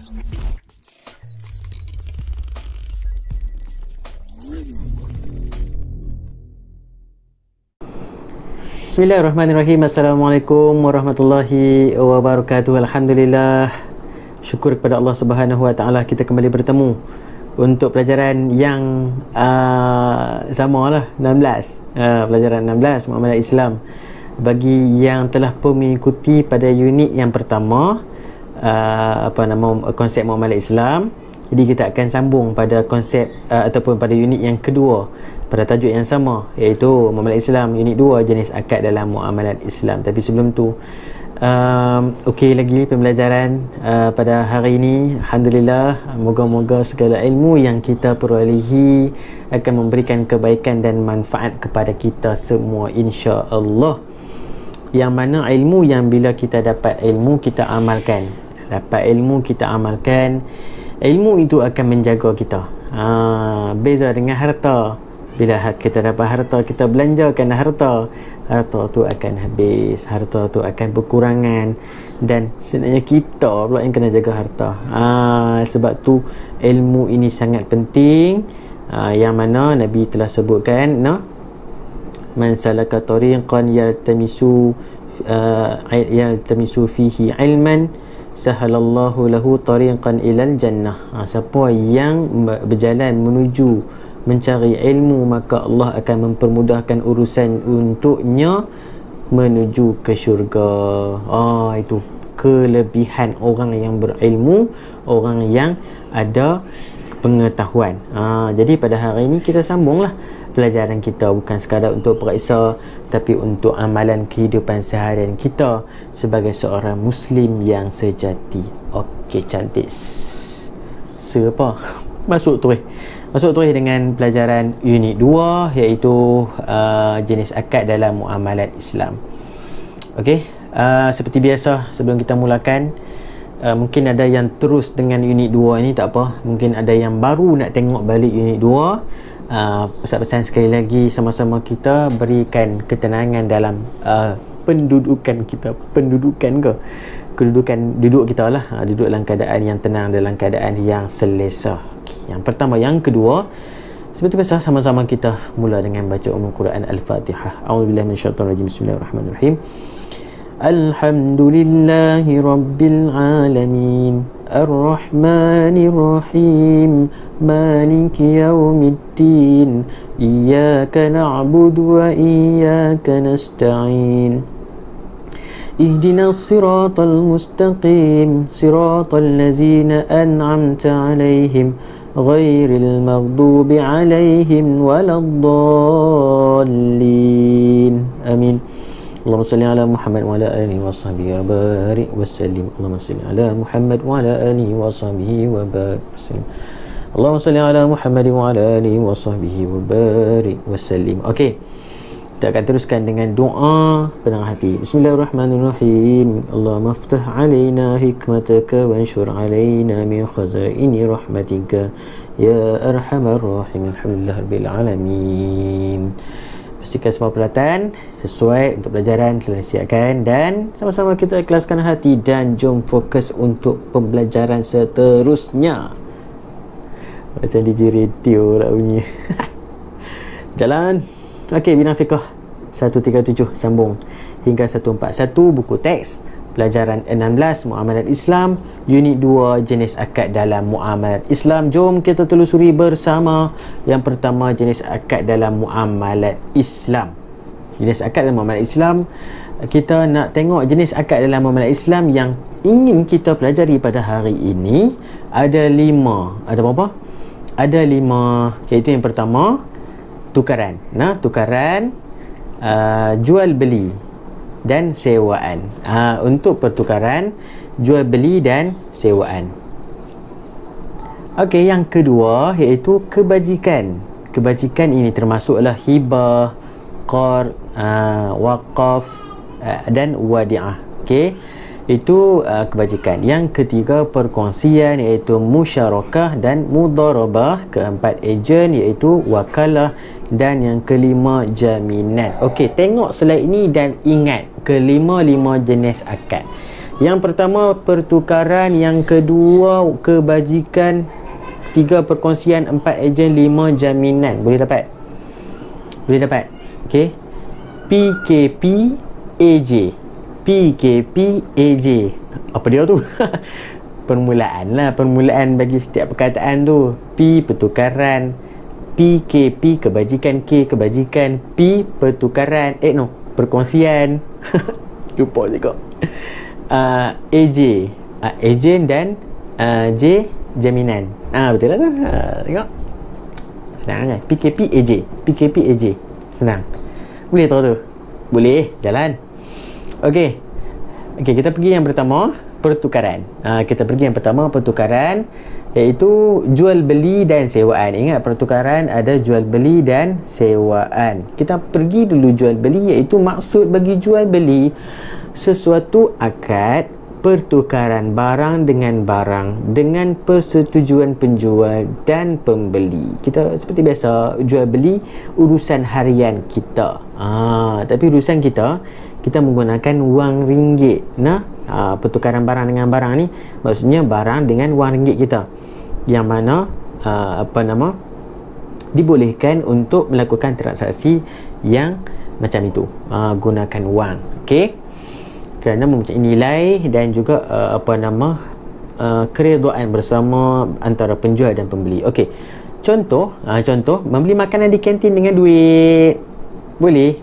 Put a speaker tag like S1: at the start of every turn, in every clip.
S1: Bismillahirrahmanirrahim. Assalamualaikum warahmatullahi wabarakatuh. Alhamdulillah, syukur kepada Allah Subhanahu wa taala, kita kembali bertemu untuk pelajaran yang samalah, 16. Pelajaran 16 Muamalat Islam. Bagi yang telah pun mengikuti pada unit yang pertama, konsep Muamalat Islam, jadi kita akan sambung pada konsep ataupun pada unit yang kedua pada tajuk yang sama, iaitu Muamalat Islam unit 2, jenis akad dalam muamalat Islam. Tapi sebelum tu, okey lagi pembelajaran pada hari ini. Alhamdulillah, moga-moga segala ilmu yang kita perolehi akan memberikan kebaikan dan manfaat kepada kita semua, insya-Allah. Yang mana ilmu yang bila kita dapat ilmu, kita amalkan. Dapat ilmu, kita amalkan. Ilmu itu akan menjaga kita. Beza dengan harta. Bila kita dapat harta, kita belanjakan harta, harta tu akan habis, harta tu akan berkurangan, dan sebenarnya kita pula yang kena jaga harta. Sebab tu ilmu ini sangat penting, yang mana Nabi telah sebutkan, man salaka tariqan yaltamisu fihi ilman sahalallahu lahu tariqan ilal jannah. Siapa yang berjalan menuju mencari ilmu, maka Allah akan mempermudahkan urusan untuknya menuju ke syurga. Itu kelebihan orang yang berilmu, orang yang ada pengetahuan. Jadi pada hari ini kita sambunglah pelajaran kita, bukan sekadar untuk periksa, tapi untuk amalan kehidupan seharian kita sebagai seorang Muslim yang sejati. Okey, cantik. Siapa? Masuk terus dengan pelajaran unit 2, iaitu jenis akad dalam muamalat Islam. Okey, seperti biasa sebelum kita mulakan, mungkin ada yang terus dengan unit 2 ini, tak apa. Mungkin ada yang baru nak tengok balik unit 2. Pesan-pesan sekali lagi, sama-sama kita berikan ketenangan dalam pendudukan kita. Duduk kita lah, duduk dalam keadaan yang tenang, dalam keadaan yang selesa. Yang pertama, yang kedua, seperti biasa sama-sama kita mula dengan baca Quran Al-Fatihah. A'udzubillahi minasyaitonir rajim. Bismillahirrahmanirrahim. Alhamdulillahi rabbil alamin, arrahmanir rahim, maliki yaumiddin, iyyaka na'budu wa iyyaka nasta'in, ihdinas siratal mustaqim, siratal ladzina an'amta 'alaihim ghairil maghdubi 'alaihim waladdallin. Amin. Allahumma salli ala Muhammad wa ala alihi wa sahbihi wa barik wa sallim. Allahumma salli ala Muhammad wa ala alihi wa sahbihi wa barik wa sallim. Allahumma salli ala Muhammad wa ala alihi wa sahbihi wa barik wa sallim. Okey, kita akan teruskan dengan doa penang hati. Bismillahirrahmanirrahim. Allahumma aftah alaina hikmataka wa anshur alaina min khazaini rahmatika ya arhamar rahimin. Alhamdulillahirabbil alamin. Pastikan semua peralatan sesuai untuk pelajaran telah disiapkan, dan sama-sama kita ikhlaskan hati dan jom fokus untuk pembelajaran seterusnya. Macam DJ radio lah bunyi. Jalan. Okey, bidang fiqh 137 sambung hingga 141, buku teks pelajaran 16 Muamalat Islam unit 2, jenis akad dalam muamalat Islam. Jom kita telusuri bersama. Yang pertama, jenis akad dalam muamalat Islam. Jenis akad dalam muamalat Islam, kita nak tengok jenis akad dalam muamalat Islam yang ingin kita pelajari pada hari ini. Ada 5. Ada berapa? Ada 5, iaitu yang pertama, tukaran. Tukaran, jual beli dan sewaan. Untuk pertukaran, jual beli dan sewaan. Okey, yang kedua iaitu kebajikan. Kebajikan ini termasuklah hibah, qard, waqaf dan wadi'ah. Okey, itu kebajikan. Yang ketiga, perkongsian, iaitu musyarakah dan mudarabah. Keempat, ejen, iaitu wakalah. Dan yang kelima, jaminan. Okey, tengok slide ini dan ingat kelima-lima jenis akad. Yang pertama pertukaran, yang kedua kebajikan, 3 perkongsian, 4 ejen, 5 jaminan. Boleh dapat? Boleh dapat? Okey. PKP AJ. PKP AJ. Apa dia tu? Permulaan lah, permulaan bagi setiap perkataan tu. P pertukaran, PKP kebajikan, K kebajikan, P pertukaran, perkongsian. Lupa juga. AJ ejen dan J jaminan. Betul lah tu. Tengok. Senang kan? PKP AJ. PKP AJ. Senang. Boleh tahu tu? Boleh. Jalan. Okey. Okey, kita pergi yang pertama, pertukaran. Kita pergi yang pertama, pertukaran, iaitu jual beli dan sewaan. Ingat, pertukaran ada jual beli dan sewaan. Kita pergi dulu jual beli, iaitu maksud bagi jual beli sesuatu akad pertukaran barang dengan barang dengan persetujuan penjual dan pembeli. Kita seperti biasa jual beli urusan harian kita. Tapi urusan kita menggunakan wang ringgit. Pertukaran barang dengan barang ni maksudnya barang dengan wang ringgit kita, yang mana dibolehkan untuk melakukan transaksi yang macam itu, gunakan wang. Okey, kerana mempunyai nilai dan juga keredaan bersama antara penjual dan pembeli. Okey, contoh membeli makanan di kantin dengan duit. Boleh.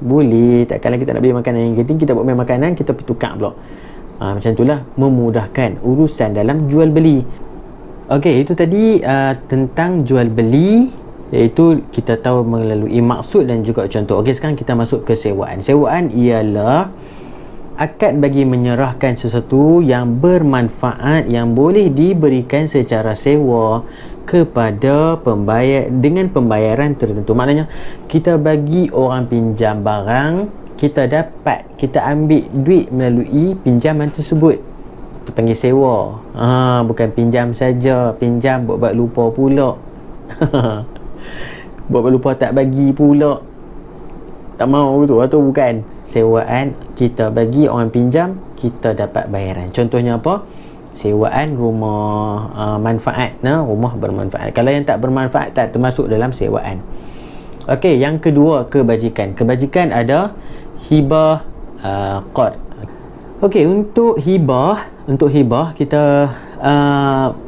S1: Takkanlah kita nak beli makanan yang kantin, kita buat main makanan, kita pergi tukar pula. Macam itulah, memudahkan urusan dalam jual beli. Okey, itu tadi tentang jual beli, iaitu kita tahu melalui maksud dan juga contoh. Okey, sekarang kita masuk ke sewaan. Sewaan ialah akad bagi menyerahkan sesuatu yang bermanfaat yang boleh diberikan secara sewa kepada pembayar dengan pembayaran tertentu. Maknanya kita bagi orang pinjam barang, kita ambil duit melalui pinjaman tersebut. Itu panggil sewa. Bukan pinjam saja, pinjam buat lupa pula. Buat lupa tak bagi pula. Tak mau tu, atau bukan. Sewaan, kita bagi orang pinjam, kita dapat bayaran. Contohnya apa? Sewaan rumah manfaat. Rumah bermanfaat. Kalau yang tak bermanfaat tak termasuk dalam sewaan. Okey, yang kedua kebajikan. Kebajikan ada hibah, qard. Okey, untuk hibah kita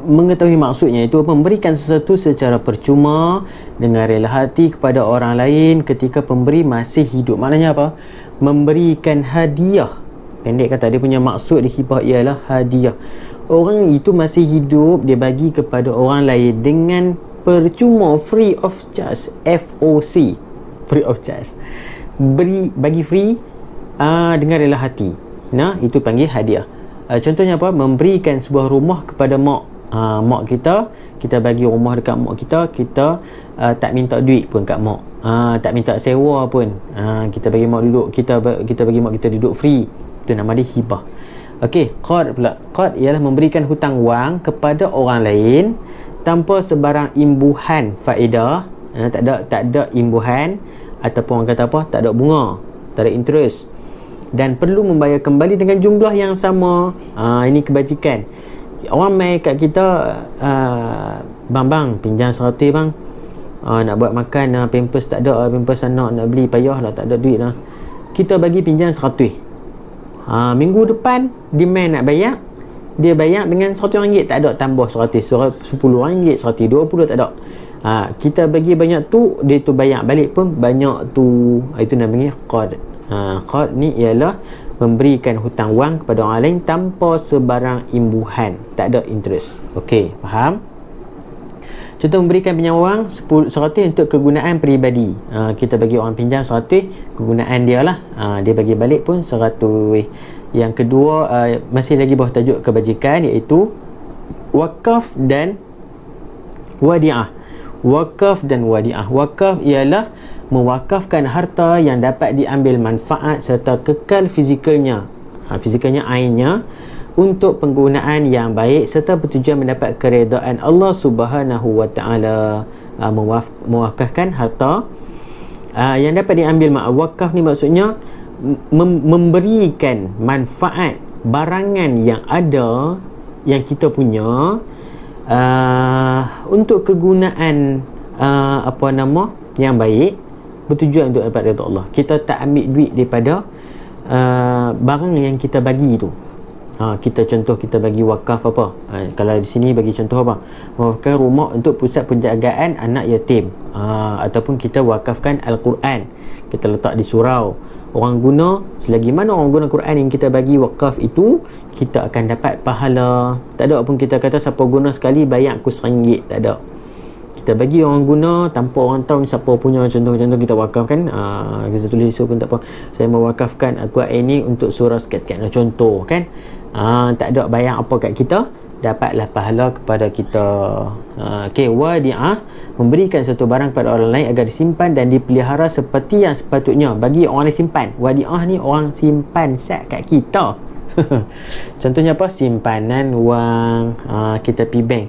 S1: mengetahui maksudnya, itu memberikan sesuatu secara percuma dengan rela hati kepada orang lain ketika pemberi masih hidup. Maknanya apa? Memberikan hadiah. Pendek kata, dia punya maksud di hibah ialah hadiah. Orang itu masih hidup, dia bagi kepada orang lain dengan percuma, free of charge. FOC, free of charge. Bagi free dengan rela hati. Itu panggil hadiah. Contohnya apa? Memberikan sebuah rumah kepada mak kita bagi rumah dekat mak kita tak minta duit pun kat mak, tak minta sewa pun, kita bagi mak duduk, kita bagi mak kita duduk free. Itu nama dia hibah. Okey, qard pula. Qard ialah memberikan hutang wang kepada orang lain tanpa sebarang imbuhan faedah. Tak ada imbuhan, ataupun orang kata apa, tak ada bunga, tak ada interest, dan perlu membayar kembali dengan jumlah yang sama. Ini kebajikan. Orang main kat kita, bang pinjam 100 bang, nak buat makan, pampers tak ada, pampers anak nak beli, payah lah, tak ada duit lah. Kita bagi pinjam 100. Minggu depan demand nak bayar, dia bayar dengan RM100, tak ada tambah 100, RM10, RM120, tak ada. Kita bagi banyak tu, dia tu bayar balik pun banyak tu. Itu namanya qard. Qard ni ialah memberikan hutang wang kepada orang lain tanpa sebarang imbuhan, tak ada interest. Okey, faham? Contoh, memberikan pinjam wang 100 untuk kegunaan peribadi. Kita bagi orang pinjam 100, kegunaan dia lah, dia bagi balik pun 100. Yang kedua, masih lagi bawah tajuk kebajikan, iaitu wakaf dan wadi'ah. Wakaf dan wadi'ah. Wakaf ialah mewakafkan harta yang dapat diambil manfaat serta kekal fizikalnya, ainnya, untuk penggunaan yang baik serta bertujuan mendapat keredaan Allah Subhanahu wa taala. Mewakafkan harta yang dapat diambil. Wakaf ni maksudnya memberikan manfaat barangan yang ada yang kita punya untuk kegunaan yang baik, bertujuan untuk dapat redha Allah. Kita tak ambil duit daripada barang yang kita bagi tu. Kita bagi wakaf apa, kalau di sini bagi contoh apa, mewakafkan rumah untuk pusat penjagaan anak yatim, ataupun kita wakafkan Al-Quran, kita letak di surau, orang guna, selagi mana orang guna Quran yang kita bagi wakaf itu, kita akan dapat pahala. Tak ada pun kita kata siapa guna sekali bayar aku RM1, tak ada. Kita bagi orang guna tanpa orang tahu siapa punya. Contoh-contoh kita wakafkan, kita tulis pun tak apa, saya mewakafkan Al-Quran ini untuk surah sekian-sekian, contoh kan. Tak ada bayar apa kat kita, dapatlah pahala kepada kita. Wadi'ah, memberikan satu barang kepada orang lain agar disimpan dan dipelihara seperti yang sepatutnya bagi orang lain simpan. Wadi'ah ni orang simpan sat kat kita. Contohnya apa? Simpanan wang, kita pergi bank,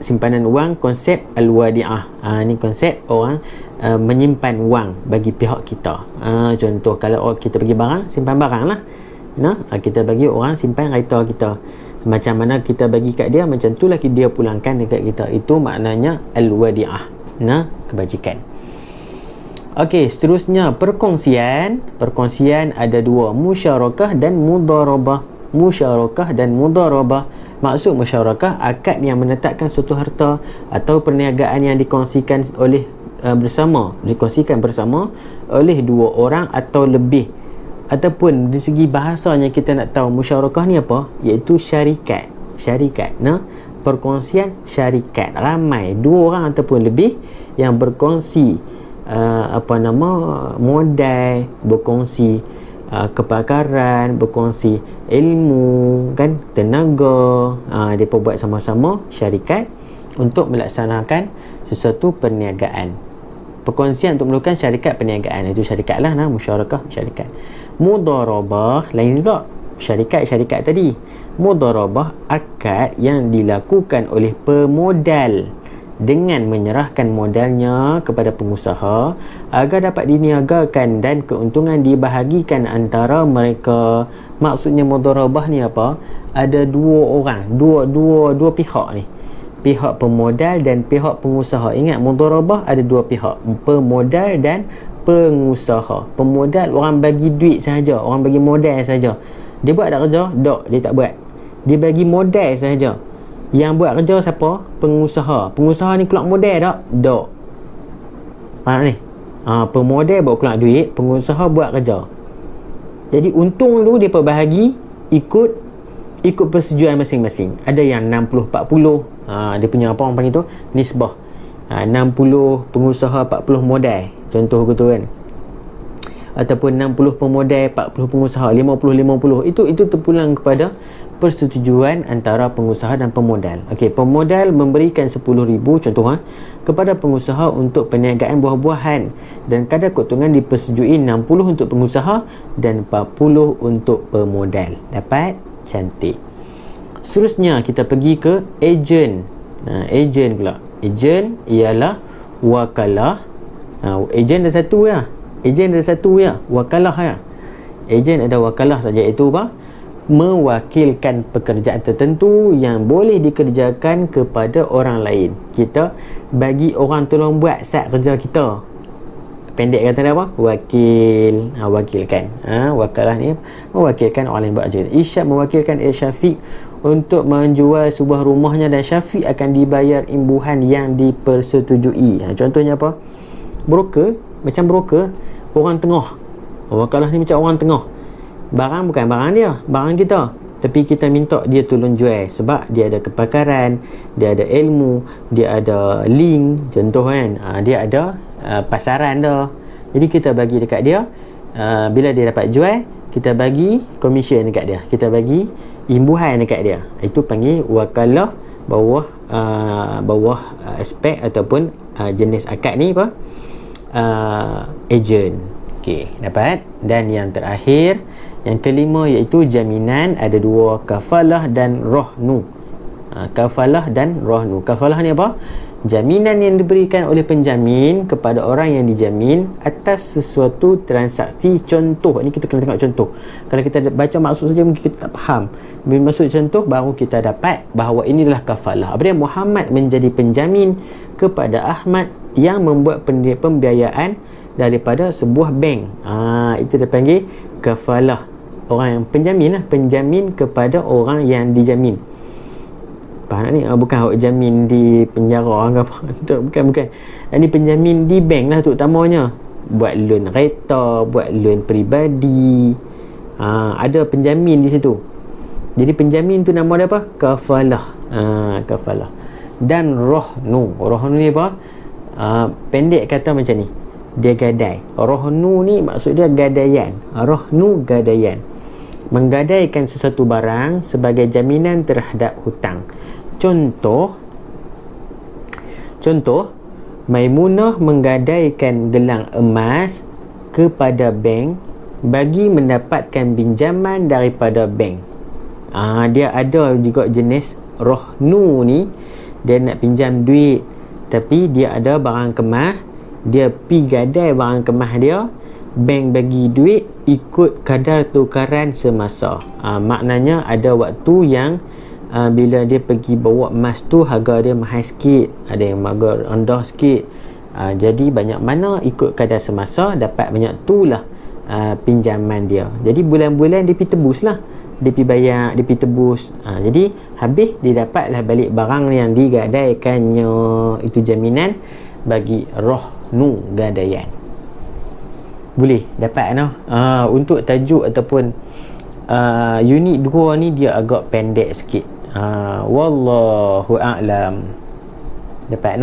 S1: simpanan wang, konsep al-wadi'ah. Ni konsep orang menyimpan wang bagi pihak kita. Contoh kalau kita bagi barang, simpan barang lah. Kita bagi orang simpan kereta kita, macam mana kita bagi kat dia, macam tu lah dia pulangkan dekat kita. Itu maknanya al-wadi'ah, kebajikan. Okey, seterusnya perkongsian. Perkongsian ada dua, musyarakah dan mudharabah. Musyarakah dan mudharabah, maksud musyarakah, akad yang menetapkan suatu harta atau perniagaan yang dikongsikan bersama oleh dua orang atau lebih. Ataupun di segi bahasanya kita nak tahu musyarakah ni apa, iaitu syarikat. Perkongsian syarikat, ramai, dua orang ataupun lebih yang berkongsi modal, berkongsi kepakaran, berkongsi ilmu, kan, tenaga. Mereka buat sama-sama syarikat untuk melaksanakan sesuatu perniagaan. Perkongsian untuk melakukan syarikat perniagaan, itu syarikat lah, musyarakah syarikat. Mudharabah lain pula, syarikat tadi. Mudharabah, akad yang dilakukan oleh pemodal dengan menyerahkan modalnya kepada pengusaha agar dapat diniagakan dan keuntungan dibahagikan antara mereka. Maksudnya mudharabah ni apa? Ada dua orang, dua pihak ni, pihak pemodal dan pihak pengusaha. Ingat, mudharabah ada dua pihak, pemodal dan pengusaha. Pemodal orang bagi duit sahaja, orang bagi modal sahaja. Dia buat tak kerja? Tak, dia tak buat. Dia bagi modal sahaja. Yang buat kerja siapa? Pengusaha. Pengusaha ni keluar modal tak? Tak. Faham ni? Pemodal buat keluar duit, pengusaha buat kerja. Jadi untung tu dia bahagi ikut persetujuan masing-masing. Ada yang 60-40, dia punya apa orang panggil tu, nisbah. 60 pengusaha, 40 modal, contoh gitu kan. Ataupun 60 pemodal, 40 pengusaha, 50-50. Itu terpulang kepada persetujuan antara pengusaha dan pemodal. Okey, pemodal memberikan 10,000 contoh kepada pengusaha untuk perniagaan buah-buahan, dan kadar keuntungan dipersetujui 60 untuk pengusaha dan 40 untuk pemodal. Dapat? Cantik. Seterusnya kita pergi ke ejen. Ejen pula. Ejen ialah wakalah. Ejen ada satu ya. Wakalah ya. Ejen ada wakalah saja, iaitu apa? Mewakilkan pekerjaan tertentu yang boleh dikerjakan kepada orang lain. Kita bagi orang tolong buat sat kerja kita. Pendek kata apa? Wakil. Wakilkan. Wakalah ni mewakilkan orang lain buat kerja. Isyad mewakilkan Syafiq untuk menjual sebuah rumahnya, dan Syafiq akan dibayar imbuhan yang dipersetujui. Contohnya apa? Broker, macam broker, orang tengah. Wakalah ni macam orang tengah. Barang bukan barang dia, barang kita, tapi kita minta dia tolong jual sebab dia ada kepakaran, dia ada ilmu, dia ada link, contoh kan, dia ada pasaran dah. Jadi kita bagi dekat dia, bila dia dapat jual, kita bagi komisen dekat dia, kita bagi imbuhan dekat dia. Itu panggil wakalah bawah aspek ataupun jenis akad ni apa? Ejen. Okey, dapat. Dan yang terakhir, yang kelima, iaitu jaminan. Ada dua, kafalah dan rohnu. Kafalah dan rahnu. Kafalah ni apa? Jaminan yang diberikan oleh penjamin kepada orang yang dijamin atas sesuatu transaksi. Contoh, ni kita kena tengok contoh. Kalau kita baca maksud saja mungkin kita tak faham. Bila maksud contoh, baru kita dapat bahawa inilah kafalah. Apa dia? Muhammad menjadi penjamin kepada Ahmad yang membuat pembiayaan daripada sebuah bank. Itu dia panggil kafalah. Orang yang penjamin lah, penjamin kepada orang yang dijamin. Faham tak ni? Bukan hak jamin di penjara ke apa. Bukan. Ini penjamin di bank lah terutamanya. Buat loan kereta, buat loan peribadi. Ada penjamin di situ. Jadi penjamin tu nama dia apa? Kafalah. Kafalah. Dan rahnu. Rahnu ni apa? Pendek kata macam ni. Dia gadai. Rahnu ni maksud dia gadaian. Rahnu gadaian. Menggadaikan sesuatu barang sebagai jaminan terhadap hutang. Contoh, Maimunah menggadaikan gelang emas kepada bank bagi mendapatkan pinjaman daripada bank. Dia ada juga jenis rahnu ni, dia nak pinjam duit tapi dia ada barang kemas, dia pi gadai barang kemas dia, bank bagi duit ikut kadar tukaran semasa. Maknanya ada waktu yang bila dia pergi bawa emas tu harga dia mahal sikit, ada yang harga rendah sikit. Jadi banyak mana ikut kadar semasa, dapat banyak tu lah pinjaman dia. Jadi bulan-bulan dia pergi tebus lah, dia pergi bayar, dia pergi tebus. Jadi habis dia dapatlah balik barang yang digadaikannya. Itu jaminan bagi rahnu gadaian. Boleh dapat untuk tajuk ataupun unit 2 ni dia agak pendek sikit. Wallahu a'lam. Dapat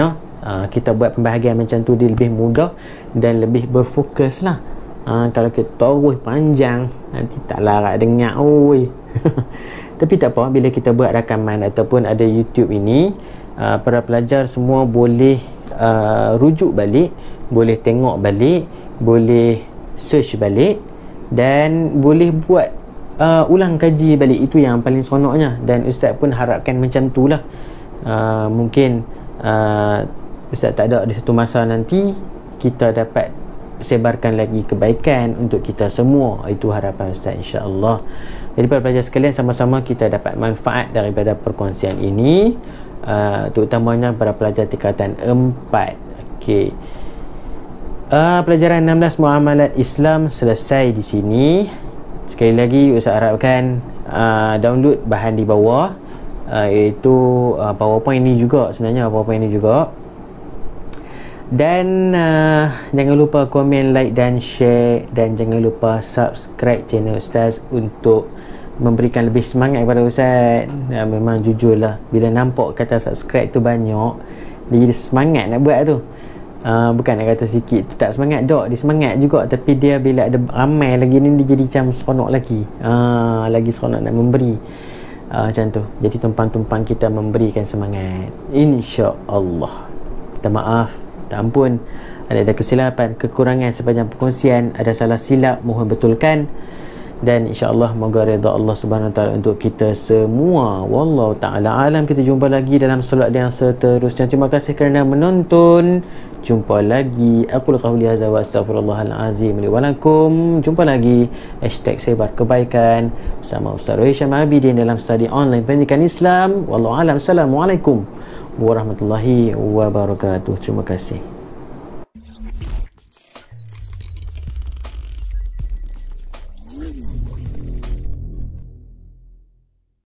S1: kita buat pembahagian macam tu dia lebih mudah dan lebih berfokus lah. Kalau kita terus panjang nanti tak larat dengar. Tapi tak apa, bila kita buat rakaman ataupun ada YouTube ini, para pelajar semua boleh rujuk balik, boleh tengok balik, boleh search balik dan boleh buat ulang kaji balik. Itu yang paling seronoknya. Dan Ustaz pun harapkan macam tu lah. Mungkin Ustaz tak ada di satu masa nanti kita dapat sebarkan lagi kebaikan untuk kita semua. Itu harapan Ustaz, insya-Allah. Jadi para pelajar sekalian, sama-sama kita dapat manfaat daripada perkongsian ini, terutamanya para pelajar tingkatan 4. Okey. Pelajaran 16 Muamalat Islam selesai di sini. Sekali lagi Ustaz harapkan download bahan di bawah, iaitu PowerPoint ni juga, sebenarnya PowerPoint ni juga. Dan jangan lupa komen, like dan share, dan jangan lupa subscribe channel Ustaz untuk memberikan lebih semangat kepada Ustaz. Memang jujurlah, bila nampak kata subscribe tu banyak, dia jadi semangat nak buat tu. Bukan nak kata sikit tu tak semangat, dia semangat juga, tapi dia bila ada ramai lagi ni dia jadi macam seronok lagi. Lagi seronok nak memberi. Macam tu. Jadi tumpang-tumpang kita memberikan semangat, insya-Allah. Minta maaf, minta ampun ada kesilapan, kekurangan sepanjang perkongsian, ada salah silap mohon betulkan. Dan insya-Allah moga redha Allah Subhanahu Wa Taala untuk kita semua. Wallahu taala alam. Kita jumpa lagi dalam solat yang seterusnya. Terima kasih kerana menonton. Jumpa lagi. Aku qauli hadza wa astaghfirullahal azim li wa lakum. Jumpa lagi. #sebar kebaikan bersama Ustaz Rohisham Abidin dalam study online pendidikan Islam. Wallahu alam. Assalamualaikum warahmatullahi wabarakatuh. Terima kasih.